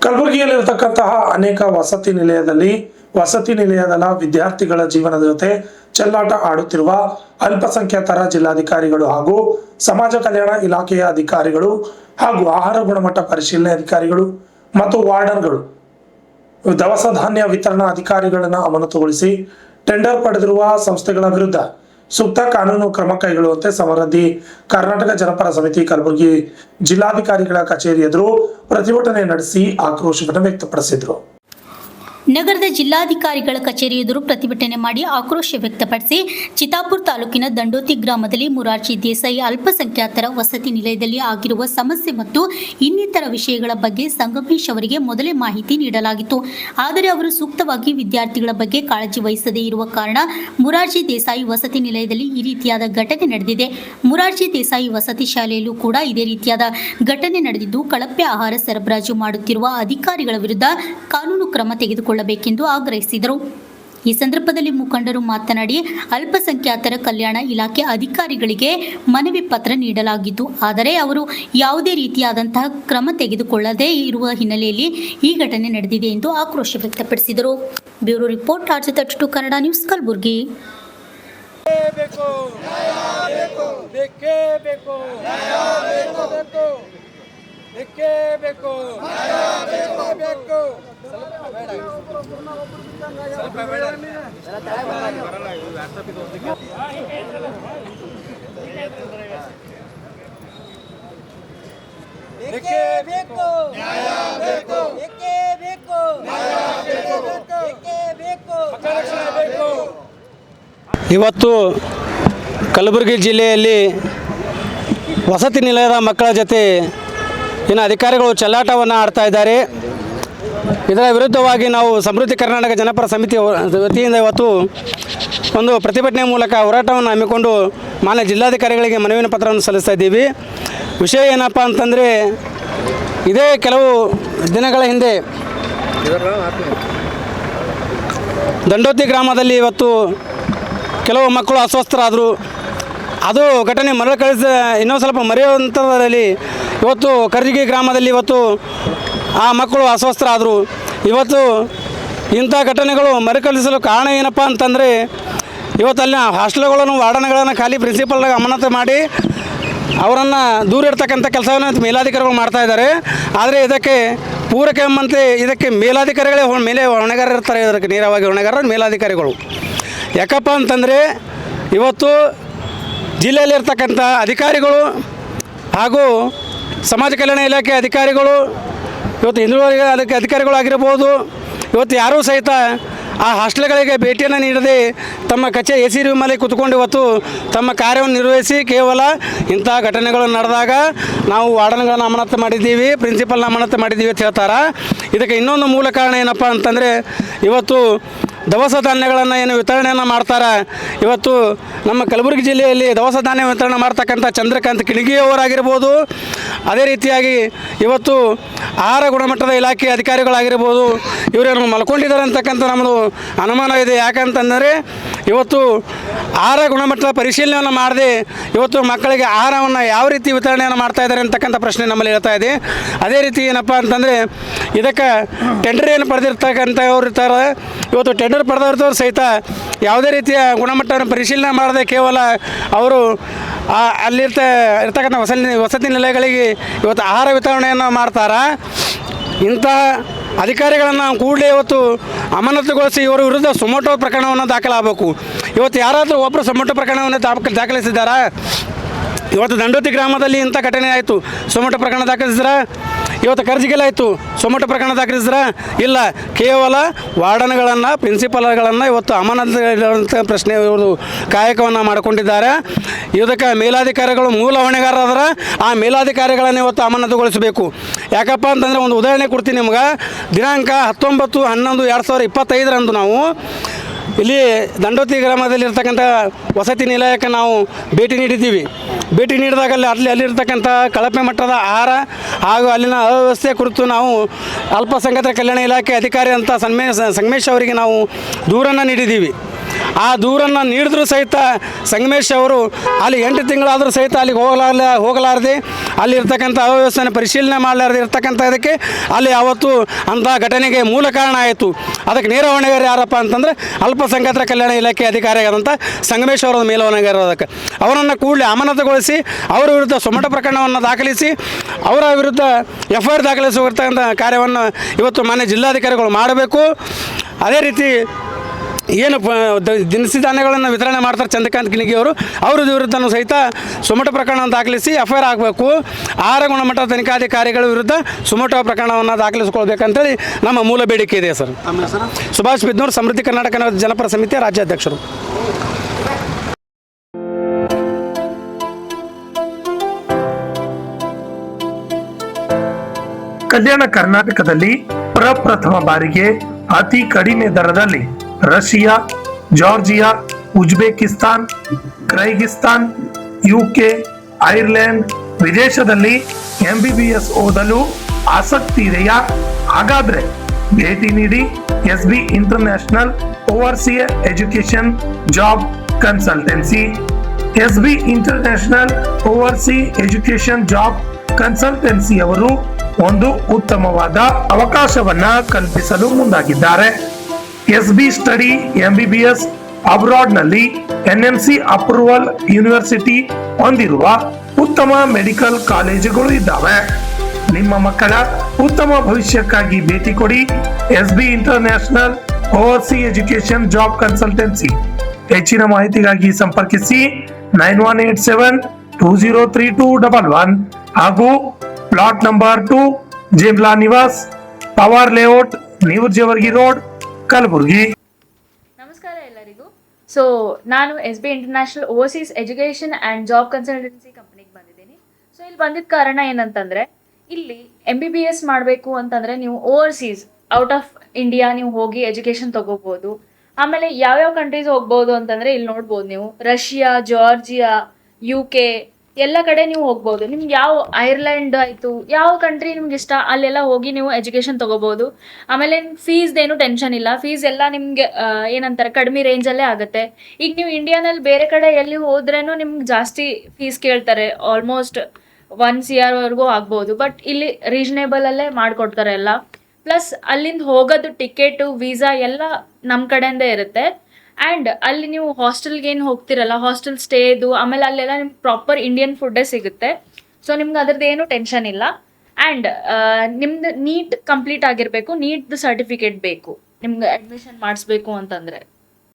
ಕಲಬುರಗಿಯಲ್ಲಿರತಕ್ಕಂತಹ ಅನೇಕ ವಸತಿ ನಿಲಯದ ವಿದ್ಯಾರ್ಥಿಗಳ ಜೀವನದ ಜೊತೆ ಚೆಲ್ಲಾಟ ಆಡುತ್ತಿರುವ ಅಲ್ಪಸಂಖ್ಯಾತರ ಜಿಲ್ಲಾಧಿಕಾರಿಗಳು ಹಾಗೂ ಸಮಾಜ ಕಲ್ಯಾಣ ಇಲಾಖೆಯ ಅಧಿಕಾರಿಗಳು ಹಾಗೂ ಆಹಾರ ಗುಣಮಟ್ಟ ಪರಿಶೀಲನೆ ಅಧಿಕಾರಿಗಳು ಮತ್ತು ವಾರ್ಡನ್ಗಳು ದವಸ ಧಾನ್ಯ ವಿತರಣಾ ಅಧಿಕಾರಿಗಳನ್ನು ಅಮಾನತುಗೊಳಿಸಿ ಟೆಂಡರ್ ಪಡೆದಿರುವ ಸಂಸ್ಥೆಗಳ ವಿರುದ್ಧ ಸೂಕ್ತ ಕಾನೂನು ಕ್ರಮ ಕೈಗೊಳ್ಳುವಂತೆ ಸಮೃದ್ಧಿ ಕರ್ನಾಟಕ ಜನಪರ ಸಮಿತಿ ಕಲಬುರಗಿ ಜಿಲ್ಲಾಧಿಕಾರಿಗಳ ಕಚೇರಿ ಎದುರು ಪ್ರತಿಭಟನೆ ನಡೆಸಿ ಆಕ್ರೋಶವನ್ನು ವ್ಯಕ್ತಪಡಿಸಿದರು. ನಗರದ ಜಿಲ್ಲಾಧಿಕಾರಿಗಳ ಕಚೇರಿ ಎದುರು ಪ್ರತಿಭಟನೆ ಮಾಡಿ ಆಕ್ರೋಶ ವ್ಯಕ್ತಪಡಿಸಿ ಚಿತ್ತಾಪುರ ತಾಲೂಕಿನ ದಂಡೋತಿ ಗ್ರಾಮದಲ್ಲಿ ಮುರಾರ್ಜಿ ದೇಸಾಯಿ ಅಲ್ಪಸಂಖ್ಯಾತರ ವಸತಿ ನಿಲಯದಲ್ಲಿ ಆಗಿರುವ ಸಮಸ್ಯೆ ಮತ್ತು ಇನ್ನಿತರ ವಿಷಯಗಳ ಬಗ್ಗೆ ಸಂಗಮೇಶ್ ಅವರಿಗೆ ಮೊದಲೇ ಮಾಹಿತಿ ನೀಡಲಾಗಿತ್ತು. ಆದರೆ ಅವರು ಸೂಕ್ತವಾಗಿ ವಿದ್ಯಾರ್ಥಿಗಳ ಬಗ್ಗೆ ಕಾಳಜಿ ವಹಿಸದೇ ಇರುವ ಕಾರಣ ಮುರಾರ್ಜಿ ದೇಸಾಯಿ ವಸತಿ ನಿಲಯದಲ್ಲಿ ಈ ರೀತಿಯಾದ ಘಟನೆ ನಡೆದಿದೆ. ಮುರಾರ್ಜಿ ದೇಸಾಯಿ ವಸತಿ ಶಾಲೆಯಲ್ಲೂ ಕೂಡ ಇದೇ ರೀತಿಯಾದ ಘಟನೆ ನಡೆದಿದ್ದು, ಕಳಪೆ ಆಹಾರ ಸರಬರಾಜು ಮಾಡುತ್ತಿರುವ ಅಧಿಕಾರಿಗಳ ವಿರುದ್ಧ ಕಾನೂನು ಕ್ರಮ ತೆಗೆದುಕೊಳ್ಳಬೇಕೆಂದು ಆಗ್ರಹಿಸಿದರು. ಈ ಸಂದರ್ಭದಲ್ಲಿ ಮುಖಂಡರು ಮಾತನಾಡಿ, ಅಲ್ಪಸಂಖ್ಯಾತರ ಕಲ್ಯಾಣ ಇಲಾಖೆ ಅಧಿಕಾರಿಗಳಿಗೆ ಮನವಿ ಪತ್ರ ನೀಡಲಾಗಿದ್ದು, ಆದರೆ ಅವರು ಯಾವುದೇ ರೀತಿಯಾದಂತಹ ಕ್ರಮ ತೆಗೆದುಕೊಳ್ಳದೇ ಇರುವ ಹಿನ್ನೆಲೆಯಲ್ಲಿ ಈ ಘಟನೆ ನಡೆದಿದೆ ಎಂದು ಆಕ್ರೋಶ ವ್ಯಕ್ತಪಡಿಸಿದರು. Bureau report RJ32 Kannada news Kalaburagi. ಇವತ್ತು ಕಲಬುರಗಿ ಜಿಲ್ಲೆಯಲ್ಲಿ ವಸತಿ ನಿಲಯದ ಮಕ್ಕಳ ಜೊತೆ ಇನ್ನು ಅಧಿಕಾರಿಗಳು ಚೆಲ್ಲಾಟವನ್ನು ಆಡ್ತಾ ಇದ್ದಾರೆ. ಇದರ ವಿರುದ್ಧವಾಗಿ ನಾವು ಸಮೃದ್ಧಿ ಕರ್ನಾಟಕ ಜನಪರ ಸಮಿತಿ ವತಿಯಿಂದ ಇವತ್ತು ಒಂದು ಪ್ರತಿಭಟನೆ ಮೂಲಕ ಹೋರಾಟವನ್ನು ಹಮ್ಮಿಕೊಂಡು ಮಾನ್ಯ ಜಿಲ್ಲಾಧಿಕಾರಿಗಳಿಗೆ ಮನವಿನ ಪತ್ರವನ್ನು ಸಲ್ಲಿಸ್ತಾ ಇದ್ದೀವಿ. ವಿಷಯ ಏನಪ್ಪ ಅಂತಂದರೆ, ಇದೇ ಕೆಲವು ದಿನಗಳ ಹಿಂದೆ ದಂಡೋತಿ ಗ್ರಾಮದಲ್ಲಿ ಇವತ್ತು ಕೆಲವು ಮಕ್ಕಳು ಅಸ್ವಸ್ಥರಾದರು. ಅದು ಘಟನೆ ಮರುಕಳಿಸ ಇನ್ನೊಂದು ಸ್ವಲ್ಪ ಮರೆಯುವಂಥದ್ರಲ್ಲಿ ಇವತ್ತು ಕರ್ಜಿಗಿ ಗ್ರಾಮದಲ್ಲಿ ಇವತ್ತು ಆ ಮಕ್ಕಳು ಅಸ್ವಸ್ಥರಾದರು. ಇವತ್ತು ಇಂಥ ಘಟನೆಗಳು ಮರುಕಳಿಸಲು ಕಾರಣ ಏನಪ್ಪ ಅಂತಂದರೆ, ಇವತ್ತು ಅಲ್ಲಿನ ಹಾಸ್ಟೆಲ್ಗಳನ್ನು ವಾರ್ಡನ್ಗಳನ್ನು ಖಾಲಿ ಪ್ರಿನ್ಸಿಪಲ್ಗೆ ಅಮಾನತು ಮಾಡಿ ಅವರನ್ನು ದೂರ ಇಡ್ತಕ್ಕಂಥ ಕೆಲಸವನ್ನು ಮೇಲಾಧಿಕಾರಿಗಳು ಮಾಡ್ತಾಯಿದ್ದಾರೆ. ಆದರೆ ಇದಕ್ಕೆ ಪೂರಕ ಎಂಬಂತೆ ಇದಕ್ಕೆ ಮೇಲಾಧಿಕಾರಿಗಳೇ ಮೇಲೆ ಹೊಣೆಗಾರ ಇರ್ತಾರೆ. ಇದಕ್ಕೆ ನೇರವಾಗಿ ಹೊಣೆಗಾರರು ಮೇಲಾಧಿಕಾರಿಗಳು. ಯಾಕಪ್ಪ ಅಂತಂದರೆ, ಇವತ್ತು ಜಿಲ್ಲೆಯಲ್ಲಿರ್ತಕ್ಕಂಥ ಅಧಿಕಾರಿಗಳು ಹಾಗೂ ಸಮಾಜ ಕಲ್ಯಾಣ ಇಲಾಖೆ ಅಧಿಕಾರಿಗಳು, ಇವತ್ತು ಹಿಂದುಳಿದ ಅದಕ್ಕೆ ಅಧಿಕಾರಿಗಳಾಗಿರ್ಬೋದು, ಇವತ್ತು ಯಾರೂ ಸಹಿತ ಆ ಹಾಸ್ಟೆಲ್ಗಳಿಗೆ ಭೇಟಿಯನ್ನು ನೀಡದೆ ತಮ್ಮ AC ರೂಮಲ್ಲಿ ಕೂತ್ಕೊಂಡು ಇವತ್ತು ತಮ್ಮ ಕಾರ್ಯವನ್ನು ನಿರ್ವಹಿಸಿ ಕೇವಲ ಇಂಥ ಘಟನೆಗಳು ನಡೆದಾಗ ನಾವು ವಾರ್ಡನ್ಗಳನ್ನು ಅಮಾನತು ಮಾಡಿದ್ದೀವಿ, ಪ್ರಿನ್ಸಿಪಲ್ನ ಅಮಾನತು ಮಾಡಿದ್ದೀವಿ ಅಂತ ಹೇಳ್ತಾರೆ. ಇದಕ್ಕೆ ಇನ್ನೊಂದು ಮೂಲ ಕಾರಣ ಏನಪ್ಪ ಅಂತಂದರೆ, ಇವತ್ತು ದವಸ ಧಾನ್ಯಗಳನ್ನು ಏನು ವಿತರಣೆಯನ್ನು ಮಾಡ್ತಾರೆ. ಇವತ್ತು ನಮ್ಮ ಕಲಬುರಗಿ ಜಿಲ್ಲೆಯಲ್ಲಿ ದವಸ ಧಾನ್ಯ ವಿತರಣೆ ಮಾಡ್ತಕ್ಕಂಥ ಚಂದ್ರಕಾಂತ್ ಕಿಣಗಿಯವರಾಗಿರ್ಬೋದು, ಅದೇ ರೀತಿಯಾಗಿ ಇವತ್ತು ಆಹಾರ ಗುಣಮಟ್ಟದ ಇಲಾಖೆ ಅಧಿಕಾರಿಗಳಾಗಿರ್ಬೋದು, ಇವರೇನು ಮಲ್ಕೊಂಡಿದ್ದಾರೆ ಅಂತಕ್ಕಂಥ ನಮ್ಮದು ಅನುಮಾನ ಇದೆ. ಯಾಕಂತಂದರೆ, ಇವತ್ತು ಆಹಾರ ಗುಣಮಟ್ಟದ ಪರಿಶೀಲನೆಯನ್ನು ಮಾಡದೆ ಇವತ್ತು ಮಕ್ಕಳಿಗೆ ಆಹಾರವನ್ನು ಯಾವ ರೀತಿ ವಿತರಣೆಯನ್ನು ಮಾಡ್ತಾಯಿದ್ದಾರೆ ಅಂತಕ್ಕಂಥ ಪ್ರಶ್ನೆ ನಮ್ಮಲ್ಲಿ ಹೇಳ್ತಾ ಇದೆ. ಅದೇ ರೀತಿ ಏನಪ್ಪ ಅಂತಂದರೆ, ಇದಕ್ಕೆ ಟೆಂಡರ್ ಏನು ಪಡೆದಿರ್ತಕ್ಕಂಥವ್ರು ಇರ್ತಾರೆ, ಇವತ್ತು ಟೆಂಡರ್ ಪಡೆದವ್ರದವ್ರು ಸಹಿತ ಯಾವುದೇ ರೀತಿಯ ಗುಣಮಟ್ಟವನ್ನು ಪರಿಶೀಲನೆ ಮಾಡದೆ ಕೇವಲ ಅವರು ಇರ್ತಕ್ಕಂಥ ವಸತಿ ನಿಲಯಗಳಿಗೆ ಇವತ್ತು ಆಹಾರ ವಿತರಣೆಯನ್ನು ಮಾಡ್ತಾರೆ. ಇಂಥ ಅಧಿಕಾರಿಗಳನ್ನು ಕೂಡಲೇ ಇವತ್ತು ಅಮಾನತುಗೊಳಿಸಿ ಇವರ ವಿರುದ್ಧ ಸುಮೋಟೋ ಪ್ರಕರಣವನ್ನು ದಾಖಲಾಗಬೇಕು. ಇವತ್ತು ಯಾರಾದರೂ ಒಬ್ಬರು ಸುಮೋಟೋ ಪ್ರಕರಣವನ್ನು ದಾಖಲಿಸಿದ್ದಾರಾ? ಇವತ್ತು ದಂಡೋತಿ ಗ್ರಾಮದಲ್ಲಿ ಇಂಥ ಘಟನೆ ಆಯಿತು, ಸುಮೋಟೋ ಪ್ರಕರಣ ದಾಖಲಿಸಿದ್ರ? ಇವತ್ತು ಕರ್ಜಿಗೆಲ್ಲಾಯಿತು, ಸುಮೋಟೋ ಪ್ರಕರಣ ದಾಖಲಿಸಿದ್ರ? ಇಲ್ಲ. ಕೇವಲ ವಾರ್ಡನ್ಗಳನ್ನು ಪ್ರಿನ್ಸಿಪಾಲ್ಗಳನ್ನು ಇವತ್ತು ಅಮಾನತು ಪ್ರಶ್ನೆ ಇವರು ಕಾಯಕವನ್ನು ಮಾಡಿಕೊಂಡಿದ್ದಾರೆ. ಇದಕ್ಕೆ ಮೇಲಾಧಿಕಾರಿಗಳು ಮೂಲ ಹೊಣೆಗಾರರಾದ್ರೆ ಆ ಮೇಲಾಧಿಕಾರಿಗಳನ್ನು ಇವತ್ತು ಅಮಾನತುಗೊಳಿಸಬೇಕು. ಯಾಕಪ್ಪ ಅಂತಂದರೆ, ಒಂದು ಉದಾಹರಣೆ ಕೊಡ್ತೀನಿ ನಿಮ್ಗೆ. ದಿನಾಂಕ 19/11/2025 ನಾವು ಇಲ್ಲಿ ದಂಡೋತಿ ಗ್ರಾಮದಲ್ಲಿರ್ತಕ್ಕಂಥ ವಸತಿ ನಿಲಯಕ್ಕೆ ನಾವು ಭೇಟಿ ನೀಡಿದ್ದೀವಿ. ಭೇಟಿ ನೀಡಿದಾಗ ಅಲ್ಲಿರ್ತಕ್ಕಂಥ ಕಳಪೆ ಮಟ್ಟದ ಆಹಾರ ಹಾಗೂ ಅಲ್ಲಿನ ಅವ್ಯವಸ್ಥೆ ಕುರಿತು ನಾವು ಅಲ್ಪಸಂಖ್ಯಾತರ ಕಲ್ಯಾಣ ಇಲಾಖೆ ಅಧಿಕಾರಿ ಅಂತ ಸಂಗಮೇಶ್ ಅವರಿಗೆ ನಾವು ದೂರನ್ನು ನೀಡಿದ್ದೀವಿ. ಆ ದೂರನ್ನು ನೀಡಿದ್ರೂ ಸಹಿತ ಸಂಗಮೇಶ್ ಅವರು ಅಲ್ಲಿ 8 ತಿಂಗಳಾದರೂ ಸಹಿತ ಅಲ್ಲಿಗೆ ಹೋಗಲಾರದೆ ಅಲ್ಲಿರ್ತಕ್ಕಂಥ ಅವ್ಯವಸ್ಥೆಯನ್ನು ಪರಿಶೀಲನೆ ಮಾಡಲಾರದೆ ಇರ್ತಕ್ಕಂಥದಕ್ಕೆ ಅಲ್ಲಿ ಅವತ್ತು ಅಂಥ ಘಟನೆಗೆ ಮೂಲ ಕಾರಣ ಆಯಿತು. ಅದಕ್ಕೆ ನೇರ ಹೊಣೆಗಾರ ಯಾರಪ್ಪ ಅಂತಂದರೆ ಅಲ್ಪಸಂಖ್ಯಾತರ ಕಲ್ಯಾಣ ಇಲಾಖೆ ಅಧಿಕಾರಿಯಾದಂಥ ಸಂಗಮೇಶ್ ಅವರ ಮೇಲೆ ಹೊಣೆಗಾರ. ಅದಕ್ಕೆ ಅವರನ್ನು ಕೂಡಲೇ ಅಮಾನತುಗೊಳಿಸಿ ಅವರ ವಿರುದ್ಧ ಸುಮಟ ಪ್ರಕರಣವನ್ನು ದಾಖಲಿಸಿ ಅವರ ವಿರುದ್ಧ FIR ದಾಖಲಿಸುವಂಥ ಕಾರ್ಯವನ್ನು ಇವತ್ತು ಮಾನ್ಯ ಜಿಲ್ಲಾಧಿಕಾರಿಗಳು ಮಾಡಬೇಕು. ಅದೇ ರೀತಿ ಏನು ದಿನಸಿ ಧಾನ್ಯಗಳನ್ನು ವಿತರಣೆ ಮಾಡ್ತಾರೆ ಚಂದ್ರಕಾಂತ್ ಗಿಣಿಗಿ ಅವರು, ಅವ್ರ ವಿರುದ್ಧನೂ ಸಹಿತ ಸುಮಟ ಪ್ರಕರಣವನ್ನು ದಾಖಲಿಸಿ FIR ಆಗಬೇಕು. ಆಹಾರ ಗುಣಮಟ್ಟ ತನಿಖಾಧಿಕಾರಿಗಳ ವಿರುದ್ಧ ಸುಮಟ ಪ್ರಕರಣವನ್ನು ದಾಖಲಿಸಿಕೊಳ್ಬೇಕಂತೇಳಿ ನಮ್ಮ ಮೂಲ ಬೇಡಿಕೆ ಇದೆ ಸರ್. ಸುಭಾಷ್ ಬಿದ್ನೂರು, ಸಮೃದ್ಧಿ ಕರ್ನಾಟಕ ಜನಪರ ಸಮಿತಿಯ ರಾಜ್ಯಾಧ್ಯಕ್ಷರು. ಕಲ್ಯಾಣ ಕರ್ನಾಟಕದಲ್ಲಿ ಪ್ರಪ್ರಥಮ ಬಾರಿಗೆ ಅತಿ ಕಡಿಮೆ ದರದಲ್ಲಿ Russia, Georgia, Uzbekistan, Kyrgyzstan, UK, Ireland ವಿದೇಶದಲ್ಲಿ MBBS ಓದಲು ಆಸಕ್ತಿ ಇದೆಯಾ? ಹಾಗಾದ್ರೆ ಭೇಟಿ ನೀಡಿ SB international overseas education job consultancy. SB international oversea education job consultancy ಅವರು ಒಂದು ಉತ್ತಮವಾದ ಅವಕಾಶವನ್ನ ಕಲ್ಪಿಸಲು ಮುಂದಾಗಿದ್ದಾರೆ. SB ಸ್ಟಡಿ MBBS ಅಬ್ರಾಡ್ ನಲ್ಲಿ NMC ಅಪ್ರೂವಲ್ ಯೂನಿವರ್ಸಿಟಿ ಹೊಂದಿರುವ ಉತ್ತಮ ಮೆಡಿಕಲ್ ಕಾಲೇಜುಗಳು ಇದ್ದಾವೆ. ನಿಮ್ಮ ಮಕ್ಕಳ ಉತ್ತಮ ಭವಿಷ್ಯಕ್ಕಾಗಿ ಭೇಟಿ ಕೊಡಿ SB international oversea education job consultancy. ಹೆಚ್ಚಿನ ಮಾಹಿತಿಗಾಗಿ ಸಂಪರ್ಕಿಸಿ 9187203211 ಹಾಗೂ plot number 2, Jimla Nivas, power layout, ನೀವರ್ಜವರ್ಗಿ ರೋಡ್, ಕಲಬುರಗಿ. ನಮಸ್ಕಾರ ಎಲ್ಲರಿಗೂ. ಸೊ ನಾನು SB international overseas education and job consultancy ಕಂಪ್ನಿಗೆ ಬಂದಿದ್ದೀನಿ. ಸೊ ಇಲ್ಲಿ ಬಂದಿದ್ದ ಕಾರಣ ಏನಂತಂದರೆ, ಇಲ್ಲಿ MBBS ಮಾಡಬೇಕು ಅಂತಂದರೆ ನೀವು ಓವರ್ಸೀಸ್ ಔಟ್ ಆಫ್ ಇಂಡಿಯಾ ನೀವು ಹೋಗಿ ಎಜುಕೇಷನ್ ತೊಗೋಬೋದು. ಆಮೇಲೆ ಯಾವ್ಯಾವ ಕಂಟ್ರೀಸ್ ಹೋಗ್ಬೋದು ಅಂತಂದರೆ ಇಲ್ಲಿ ನೋಡ್ಬೋದು ನೀವು, ರಷ್ಯಾ, ಜಾರ್ಜಿಯಾ, UK ಎಲ್ಲ ಕಡೆ ನೀವು ಹೋಗ್ಬೋದು. ನಿಮ್ಗೆ ಯಾವ ಐರ್ಲೆಂಡ್ ಆಯಿತು, ಯಾವ ಕಂಟ್ರಿ ನಿಮ್ಗೆ ಇಷ್ಟ ಅಲ್ಲೆಲ್ಲ ಹೋಗಿ ನೀವು ಎಜುಕೇಷನ್ ತೊಗೋಬೋದು. ಆಮೇಲೆ ಫೀಸ್ದೇನು ಟೆನ್ಷನ್ ಇಲ್ಲ. ಫೀಸ್ ಎಲ್ಲ ನಿಮಗೆ ಏನಂತಾರೆ ಕಡಿಮೆ ರೇಂಜಲ್ಲೇ ಆಗುತ್ತೆ. ಈಗ ನೀವು ಇಂಡಿಯಾನಲ್ಲಿ ಬೇರೆ ಕಡೆ ಎಲ್ಲಿ ಹೋದ್ರೇನು ನಿಮ್ಗೆ ಜಾಸ್ತಿ ಫೀಸ್ ಕೇಳ್ತಾರೆ, ಆಲ್ಮೋಸ್ಟ್ 1 CR ವರೆಗೂ ಆಗ್ಬೋದು. ಬಟ್ ಇಲ್ಲಿ ರೀಸನೇಬಲಲ್ಲೇ ಮಾಡಿಕೊಡ್ತಾರೆ ಎಲ್ಲ. ಪ್ಲಸ್ ಅಲ್ಲಿಂದ ಹೋಗೋದು ಟಿಕೆಟು, ವೀಸಾ ಎಲ್ಲ ನಮ್ಮ ಕಡೆಯಿಂದೇ ಇರುತ್ತೆ. ಆ್ಯಂಡ್ ಅಲ್ಲಿ ನೀವು ಹಾಸ್ಟೆಲ್ಗೆ ಏನು ಹೋಗ್ತಿರಲ್ಲ, ಹಾಸ್ಟೆಲ್ ಸ್ಟೇದು, ಆಮೇಲೆ ಅಲ್ಲೆಲ್ಲ ನಿಮ್ಗೆ ಪ್ರಾಪರ್ ಇಂಡಿಯನ್ ಫುಡ್ಡೇ ಸಿಗುತ್ತೆ. ಸೊ ನಿಮ್ಗೆ ಅದ್ರದ್ದು ಏನು ಟೆನ್ಷನ್ ಇಲ್ಲ. ಆ್ಯಂಡ್ ನಿಮ್ದು ನೀಟ್ ಕಂಪ್ಲೀಟ್ ಆಗಿರಬೇಕು, ನೀಟ್ದು ಸರ್ಟಿಫಿಕೇಟ್ ಬೇಕು ನಿಮ್ಗೆ ಅಡ್ಮಿಷನ್ ಮಾಡಿಸ್ಬೇಕು ಅಂತಂದರೆ.